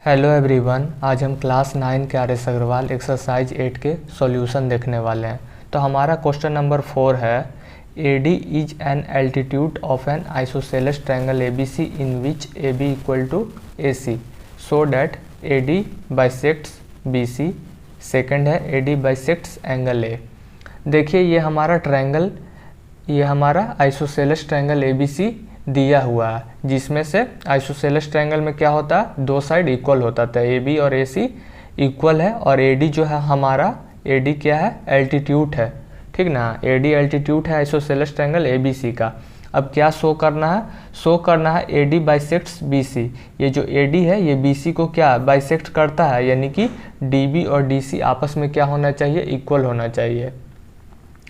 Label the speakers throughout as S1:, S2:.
S1: Hello everyone, आज हम class 9 के आर एस अग्रवाल एक्सरसाइज 8 के सॉल्यूशन देखने वाले हैं। तो हमारा क्वेश्चन नंबर 4 है AD is an altitude of an isosceles triangle ABC in which AB equal to AC so that AD bisects BC। Second है AD बाइसेक्ट्स एंगल A। देखिए ये हमारा ट्रायंगल, ये हमारा आइसोसेलेस ट्रायंगल ABC दिया हुआ है, जिसमें से आइसोसेलेस ट्रायंगल में क्या होता है, दो साइड इक्वल होता था, AB और AC इक्वल है। और AD जो है हमारा, AD क्या है, एल्टीट्यूड है, ठीक ना। AD एल्टीट्यूड है आइसोसेलेस ट्रायंगल ABC का। अब क्या शो करना है, शो करना है AD बाइसेक्ट्स BC। ये जो AD है ये BC को क्या बाइसेक्ट करता है, यानी कि DB और DC आपस में क्या होना चाहिए, इक्वल होना चाहिए।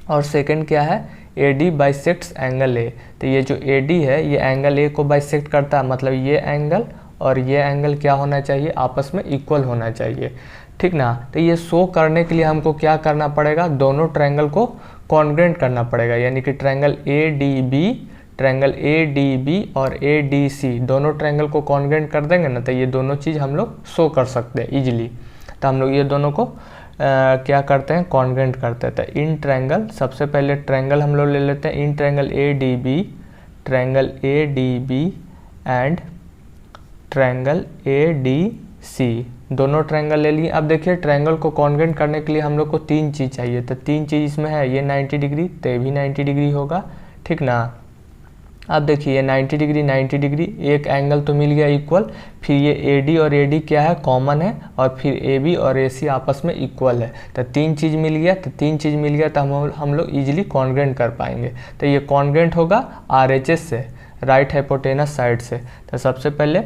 S1: और सेकंड क्या है, AD बाइसेक्ट्स एंगल A। तो ये जो AD है ये एंगल A को बाइसेक्ट करता है, मतलब ये एंगल और ये एंगल क्या होना चाहिए, आपस में इक्वल होना चाहिए, ठीक ना। तो ये शो करने के लिए हमको क्या करना पड़ेगा, दोनों ट्रायंगल को कॉन्ग्रुएंट करना पड़ेगा, यानी कि ट्रायंगल ADB और ADC दोनों ट्रायंगल को कॉन्ग्रुएंट कर देंगे ना, तो ये दोनों चीज़ हम लोग शो कर सकते हैं इजीली। तो हम लोग ये दोनों को क्या करते हैं, कॉन्ग्रुएंट करते हैं। तो इन ट्रायंगल, सबसे पहले ट्रायंगल हम लोग ले लेते हैं, in triangle ADB and triangle ADC, दोनों ट्रायंगल ले लिए। अब देखिए ट्रायंगल को कॉन्ग्रुएंट करने के लिए हम लोग को तीन चीज़ चाहिए। तो तीन चीज़ इसमें है, ये 90 डिग्री, तो ये भी 90 डिग्री होगा, ठीक ना। अब देखिए 90 डिग्री, एक एंगल तो मिल गया इक्वल, फिर ये AD और AD क्या है, कॉमन है, और फिर AB और AC आपस में इक्वल है। तो तीन चीज़ मिल गया, तो हम लोग इजीली कॉन्ग्रुएंट कर पाएंगे। तो ये कॉन्ग्रुएंट होगा RHS से, राइट हाइपोटेनस साइड से। तो सबसे पहले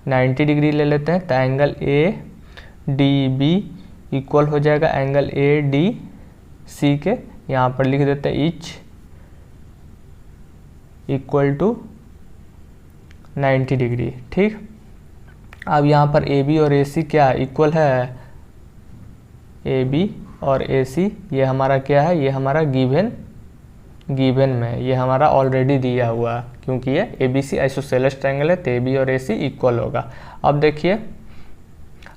S1: 90 डिग्री ले लेते हैं, तो एंगल ADB इक्वल हो जाएगा एंगल ADC के, यहाँ पर लिख देते हैं इच इक्वल टू 90 डिग्री, ठीक। अब यहाँ पर AB और AC क्या इक्वल है, AB और AC ये हमारा क्या है, ये हमारा गिवन में, ये हमारा ऑलरेडी दिया हुआ है, क्योंकि ये ABC आइसोसेलेस ट्रायंगल है, तो AB और AC इक्वल होगा। अब देखिए,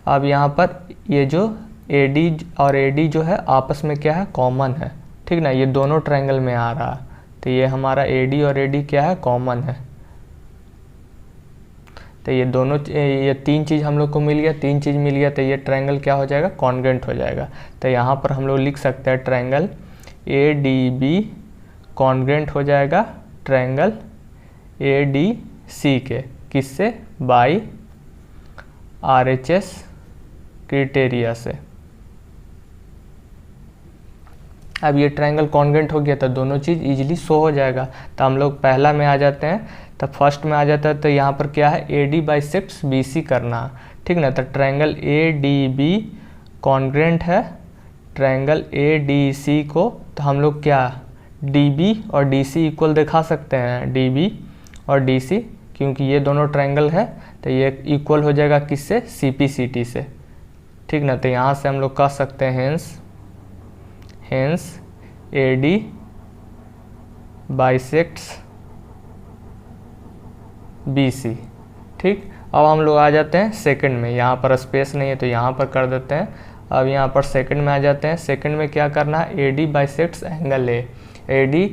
S1: अब यहाँ पर ये जो AD और AD जो है आपस में क्या है, कॉमन है, ठीक ना। ये दोनों ट्रायंगल में आ रहा है, तो ये हमारा AD और AD क्या है, कॉमन है। तो ये दोनों, ये तीन चीज़ हम लोग को मिल गया, तो ये ट्रायंगल क्या हो जाएगा, कॉन्ग्रुएंट हो जाएगा। तो यहाँ पर हम लोग लिख सकते हैं ट्रायंगल ADB कॉन्ग्रुएंट हो जाएगा ट्रायंगल ADC के, किससे, बाय RHS क्राइटेरिया से। अब ये ट्रायंगल कॉन्ग्रुएंट हो गया, तो दोनों चीज़ इजीली शो हो जाएगा। तो हम लोग पहला में आ जाते हैं, तो फर्स्ट में आ जाता है, तो यहाँ पर क्या है, AD बाइसेक्ट्स BC करना, ठीक ना। तो ट्रायंगल ADB कॉन्ग्रुएंट है ट्रायंगल ADC को, तो हम लोग क्या DB और DC इक्वल दिखा सकते हैं, DB और DC, क्योंकि ये दोनों ट्रायंगल है, तो ये इक्वल हो जाएगा किससे, CPCT से, ठीक ना। तो यहाँ से हम लोग कह सकते हैं हेंस AD बाइसेक्ट्स BC, ठीक। अब हम लोग आ जाते हैं सेकंड में, यहाँ पर स्पेस नहीं है तो यहाँ पर कर देते हैं। अब यहाँ पर सेकंड में आ जाते हैं, सेकंड में क्या करना है, AD bisects angle A। AD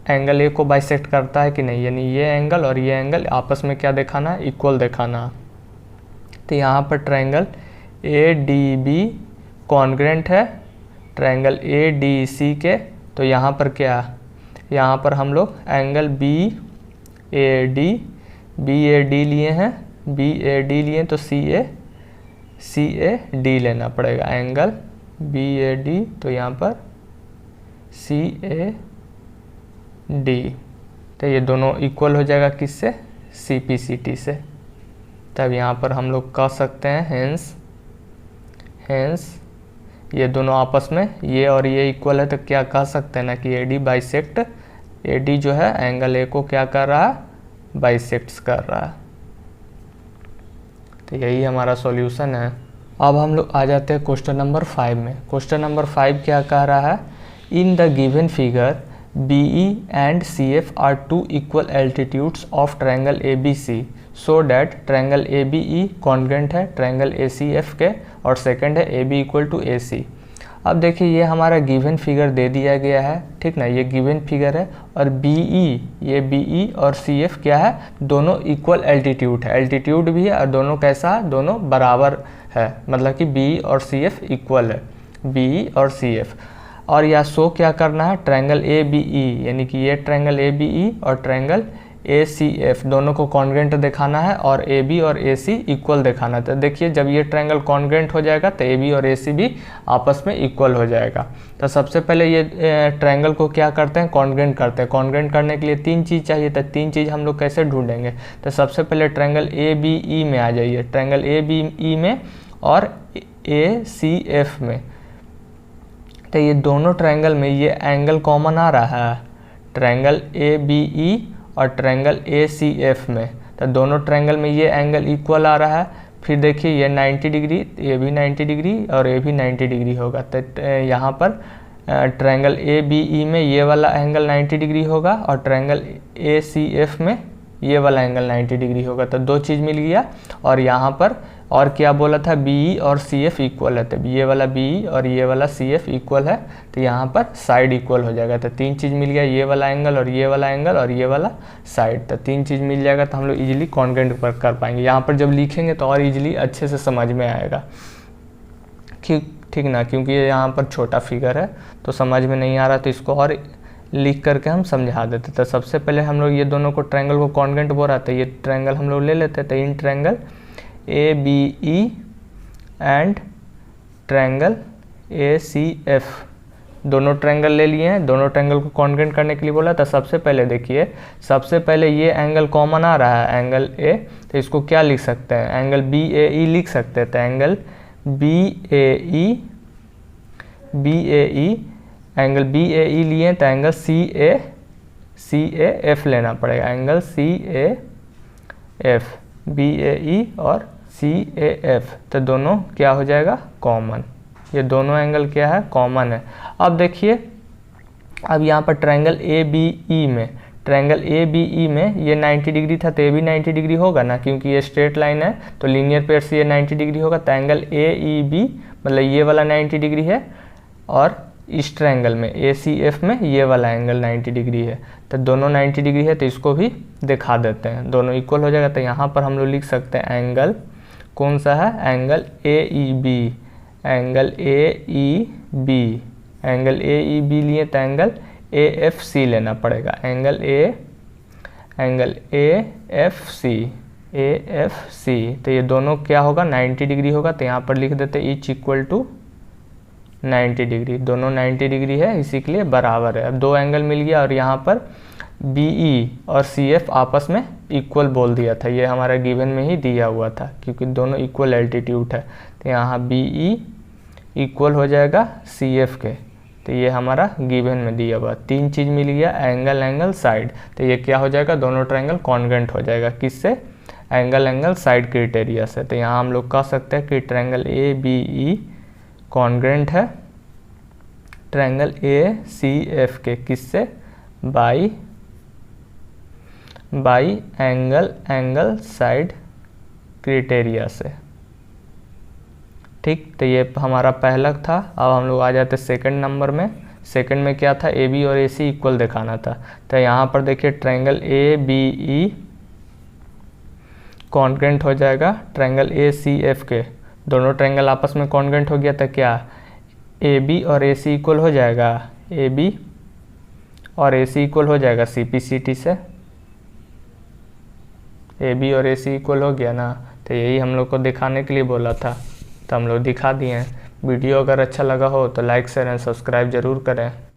S1: angle A को बाइसेक्ट करता है कि नहीं, यानी ये एंगल और ये एंगल आपस में क्या दिखाना है, इक्वल दिखाना। तो यहाँ पर ट्रायंगल ADB कॉन्ग्रुएंट है ट्रायंगल ADC के, तो यहाँ पर क्या, यहाँ पर हम लोग एंगल BAD लिए हैं, तो CAD लेना पड़ेगा, एंगल BAD, तो यहाँ पर CAD, तो ये दोनों इक्वल हो जाएगा किससे, CPCT से। तब यहाँ पर हम लोग कह सकते हैं हेंस ये दोनों आपस में, ये और ये इक्वल है, तो क्या कह सकते हैं ना कि AD बाइसेक्ट, AD जो है एंगल A को क्या कर रहा है, बाइसेक्ट्स कर रहा है। तो यही हमारा सॉल्यूशन है। अब हम लोग आ जाते हैं क्वेश्चन नंबर 5 में। क्वेश्चन नंबर 5 क्या कह रहा है, in the given figure BE and CF are two equal altitudes of triangle ABC so that triangle A B E congruent है ट्रायंगल ए सी एफ के, और सेकंड है A B equal to A C. अब देखिए ये हमारा given figure दे दिया गया है, ठीक ना, ये गिवन फिगर है, और बी ई, ये बी ई और सी एफ क्या है, दोनों इक्वल एल्टीट्यूड है, एल्टीट्यूड भी है और दोनों कैसा है, दोनों बराबर है, मतलब कि बी और सी एफ इक्वल है, बी ई और सी एफ। और या शो क्या करना है, ट्रायंगल ए बी ई, यानी कि ये ट्रायंगल ए बी ई और ट्रायंगल ए सी एफ दोनों को कॉन्ग्रेंट दिखाना है, और ए बी और ए सी इक्वल दिखाना है। तो देखिए जब ये ट्रायंगल कॉन्ग्रेंट हो जाएगा तो ए बी और ए सी भी आपस में इक्वल हो जाएगा। तो सबसे पहले ये ट्रायंगल को क्या करते हैं, कॉन्ग्रेंट करते हैं। कॉन्ग्रेंट करने के लिए 3 चीज़ चाहिए, तो 3 चीज़ हम लोग कैसे ढूंढेंगे, तो सबसे पहले ट्रायंगल ए बी ई में आ जाइए, ट्रायंगल ए बी ई में और ए सी एफ में। तो ये दोनों ट्रायंगल में ये एंगल कॉमन आ रहा है, ट्रायंगल ए बी ई और ट्रायंगल ए सी एफ में, तो दोनों ट्रायंगल में ये एंगल इक्वल आ रहा है। फिर देखिए ये 90 डिग्री, ये भी 90 डिग्री और ये भी 90 डिग्री होगा। तो यहाँ पर ट्रायंगल ए बी ई में ये वाला एंगल 90 डिग्री होगा, और ट्रायंगल ए सी एफ में ये वाला एंगल 90 डिग्री होगा। तो 2 चीज़ मिल गया। और यहाँ पर और क्या बोला था, बी ई और सी एफ इक्वल है, तो ये वाला बी ई और ये वाला सी एफ इक्वल है, तो यहाँ पर साइड इक्वल हो जाएगा। तो 3 चीज़ मिल गया, ये वाला एंगल और ये वाला एंगल और ये वाला साइड। तो 3 चीज़ मिल जाएगा, तो हम लोग इजीली कॉन्ग्रेंट पर कर पाएंगे। यहाँ पर जब लिखेंगे तो और इजीली अच्छे से समझ में आएगा, ठीक ना, क्योंकि ये यहाँ पर छोटा फिगर है तो समझ में नहीं आ रहा, तो इसको और लिख करके हम समझा देते। तो सबसे पहले हम लोग ये दोनों को ट्रायंगल को कॉन्ग्रेंट बोल रहा था, ये ट्रायंगल हम लोग ले लेते। तो इन triangle A B E and triangle A C F दोनों ट्रायंगल ले लिए हैं, दोनों ट्रायंगल को कॉन्ग्रेंट करने के लिए बोला। तो सबसे पहले देखिए, सबसे पहले ये एंगल कॉमन आ रहा है, एंगल ए, तो इसको क्या लिख सकते हैं, एंगल बी ए ई लिख सकते हैं। तो angle B A E, angle B A E लिए तो एंगल सी ए एफ लेना पड़ेगा, angle C A F, B A E और सी ए एफ, तो दोनों क्या हो जाएगा, कॉमन। ये दोनों एंगल क्या है, कॉमन है। अब देखिए, अब यहाँ पर ट्रायंगल ए बी ई में, ट्रायंगल ए बी ई में ये 90 डिग्री था, तो ये भी 90 डिग्री होगा ना, क्योंकि ये स्ट्रेट लाइन है तो लीनियर पेयर से ये 90 डिग्री होगा। तो एंगल ए ई बी मतलब ये वाला 90 डिग्री है, और इस ट्रायंगल में ए सी एफ में ये वाला एंगल 90 डिग्री है। तो दोनों 90 डिग्री है, तो इसको भी दिखा देते हैं, दोनों इक्वल हो जाएगा। तो यहाँ पर हम लोग लिख सकते हैं एंगल कौन सा है, angle A E B, angle A E B, angle A E B लिए तो एंगल ए एफ सी लेना पड़ेगा, एंगल ए एफ सी। तो ये दोनों क्या होगा, 90 डिग्री होगा। तो यहाँ पर लिख देते ईच इक्वल टू 90 डिग्री, दोनों 90 डिग्री है, इसी के लिए बराबर है। अब 2 एंगल मिल गया, और यहाँ पर बी ई और सी एफ आपस में इक्वल बोल दिया था, ये हमारा गिवन में ही दिया हुआ था, क्योंकि दोनों इक्वल एल्टीट्यूड है। तो यहाँ बी ई इक्वल हो जाएगा सी एफ के, तो ये हमारा गिवन में दिया हुआ। 3 चीज़ मिल गया, एंगल साइड, तो ये क्या हो जाएगा, दोनों ट्रायंगल कॉन्ग्रेंट हो जाएगा, किससे, एंगल साइड क्राइटेरिया से। तो यहाँ हम लोग कह सकते हैं कि triangle A B E congruent है ट्रायंगल ए सी एफ के, किससे, बाई एंगल साइड क्राइटेरिया से, ठीक। तो ये हमारा पहला था। अब हम लोग आ जाते सेकंड नंबर में। सेकंड में क्या था, ए बी और ए सी इक्वल दिखाना था। तो यहाँ पर देखिए triangle A B E congruent हो जाएगा ट्रायंगल ए सी एफ के, दोनों ट्रायंगल आपस में कॉन्ग्रेंट हो गया, तो क्या ए बी और ए सी इक्वल हो जाएगा, ए बी और ए सी इक्वल हो जाएगा सी पी सी टी से, ए बी और ए सी इक्वल हो गया ना। तो यही हम लोग को दिखाने के लिए बोला था, तो हम लोग दिखा दिए हैं। वीडियो अगर अच्छा लगा हो तो लाइक शेयर एंड सब्सक्राइब जरूर करें।